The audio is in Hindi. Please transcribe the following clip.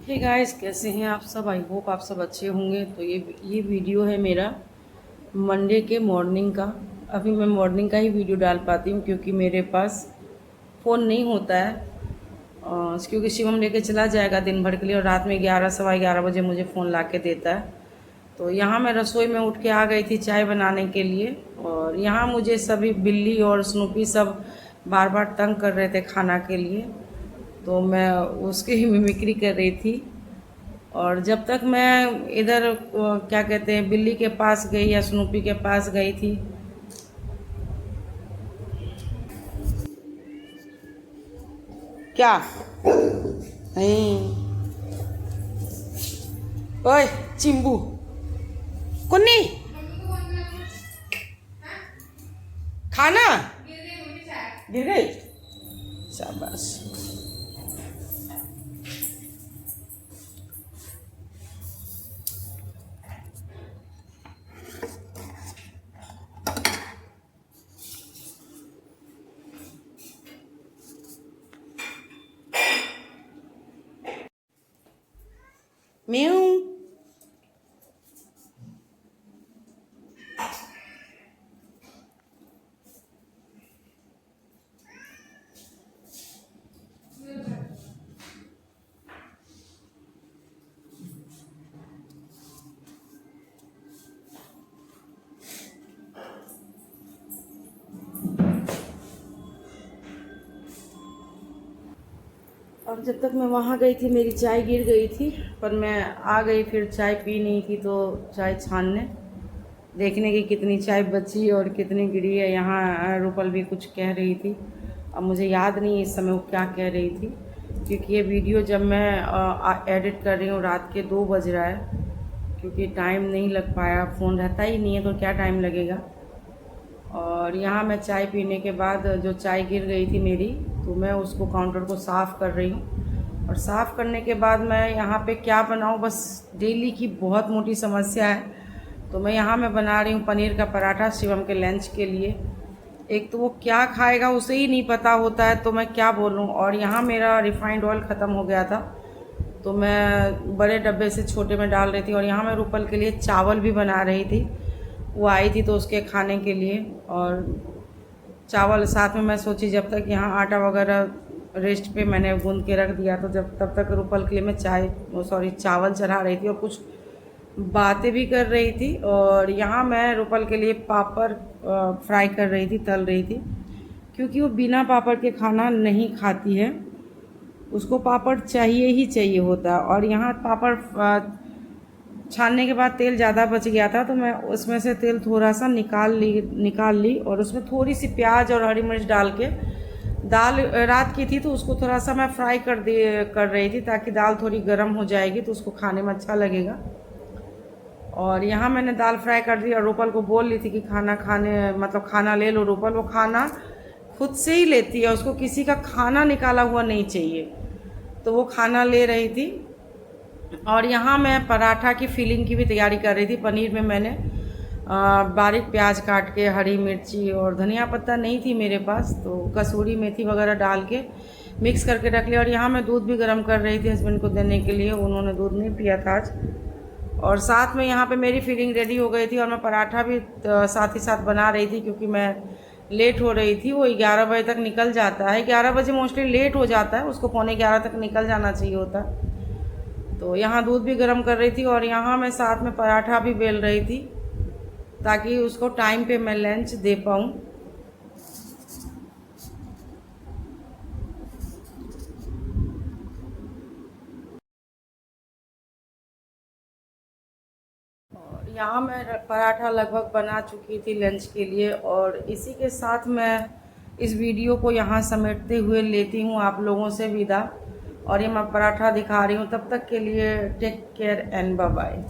हे गाइस, कैसे हैं आप सब। आई होप आप सब अच्छे होंगे। तो ये वीडियो है मेरा मंडे के मॉर्निंग का। अभी मैं मॉर्निंग का ही वीडियो डाल पाती हूँ क्योंकि मेरे पास फ़ोन नहीं होता है, क्योंकि शिवम लेके चला जाएगा दिन भर के लिए और रात में 11 सवा 11 बजे मुझे फ़ोन ला के देता है। तो यहाँ मैं रसोई में उठ के आ गई थी चाय बनाने के लिए, और यहाँ मुझे सभी बिल्ली और स्नूपी सब बार बार तंग कर रहे थे खाना के लिए, तो मैं उसकी ही मिमिक्री कर रही थी। और जब तक मैं इधर क्या कहते हैं बिल्ली के पास गई या स्नूपी के पास गई थी, क्या नहीं, ओए चिंबू कुन्नी खाना गिर गई, शाबाश। म्याऊ और जब तक मैं वहाँ गई थी मेरी चाय गिर गई थी, पर मैं आ गई फिर चाय पी नहीं थी तो चाय छानने, देखने की कितनी चाय बची और कितनी गिरी है। यहाँ रूपल भी कुछ कह रही थी, अब मुझे याद नहीं इस समय वो क्या कह रही थी, क्योंकि ये वीडियो जब मैं एडिट कर रही हूँ रात के 2 बज रहा है, क्योंकि टाइम नहीं लग पाया, फ़ोन रहता ही नहीं है तो क्या टाइम लगेगा। और यहाँ मैं चाय पीने के बाद जो चाय गिर गई थी मेरी, तो मैं उसको काउंटर को साफ़ कर रही हूँ। और साफ़ करने के बाद मैं यहाँ पे क्या बनाऊँ, बस डेली की बहुत मोटी समस्या है। तो मैं बना रही हूँ पनीर का पराठा शिवम के लंच के लिए। एक तो वो क्या खाएगा उसे ही नहीं पता होता है, तो मैं क्या बोलूँ। और यहाँ मेरा रिफाइंड ऑयल ख़त्म हो गया था, तो मैं बड़े डब्बे से छोटे में डाल रही थी। और यहाँ मैं रूपल के लिए चावल भी बना रही थी, वो आई थी तो उसके खाने के लिए। और चावल साथ में मैं सोची जब तक यहाँ आटा वगैरह रेस्ट पे मैंने गूंद के रख दिया, तो जब तब तक रूपल के लिए मैं चावल चढ़ा रही थी और कुछ बातें भी कर रही थी। और यहाँ मैं रूपल के लिए पापड़ फ्राई कर रही थी, तल रही थी, क्योंकि वो बिना पापड़ के खाना नहीं खाती है, उसको पापड़ चाहिए ही चाहिए होता है। और यहाँ पापड़ छानने के बाद तेल ज़्यादा बच गया था, तो मैं उसमें से तेल थोड़ा सा निकाल ली और उसमें थोड़ी सी प्याज और हरी मिर्च डाल के, दाल रात की थी तो उसको थोड़ा सा मैं फ्राई कर रही थी, ताकि दाल थोड़ी गर्म हो जाएगी तो उसको खाने में अच्छा लगेगा। और यहाँ मैंने दाल फ्राई कर दी और रूपल को बोल ली थी कि खाना ले लो। रूपल वो खाना खुद से ही लेती है, उसको किसी का खाना निकाला हुआ नहीं चाहिए, तो वो खाना ले रही थी। और यहाँ मैं पराठा की फिलिंग की भी तैयारी कर रही थी। पनीर में मैंने बारीक प्याज काट के, हरी मिर्ची और धनिया पत्ता नहीं थी मेरे पास, तो कसूरी मेथी वगैरह डाल के मिक्स करके रख लिया। और यहाँ मैं दूध भी गर्म कर रही थी हस्बैंड को देने के लिए, उन्होंने दूध नहीं पिया था आज। और साथ में यहाँ पे मेरी फिलिंग रेडी हो गई थी और मैं पराठा भी साथ ही साथ बना रही थी, क्योंकि मैं लेट हो रही थी। वो 11 बजे तक निकल जाता है, 11 बजे मोस्टली लेट हो जाता है, उसको 11:15 तक निकल जाना चाहिए होता। तो यहाँ दूध भी गर्म कर रही थी और यहाँ मैं साथ में पराठा भी बेल रही थी, ताकि उसको टाइम पे मैं लंच दे पाऊँ। और यहाँ मैं पराठा लगभग बना चुकी थी लंच के लिए, और इसी के साथ मैं इस वीडियो को यहाँ समेटते हुए लेती हूँ आप लोगों से विदा। और ये मैं पराठा दिखा रही हूँ, तब तक के लिए take care and bye bye.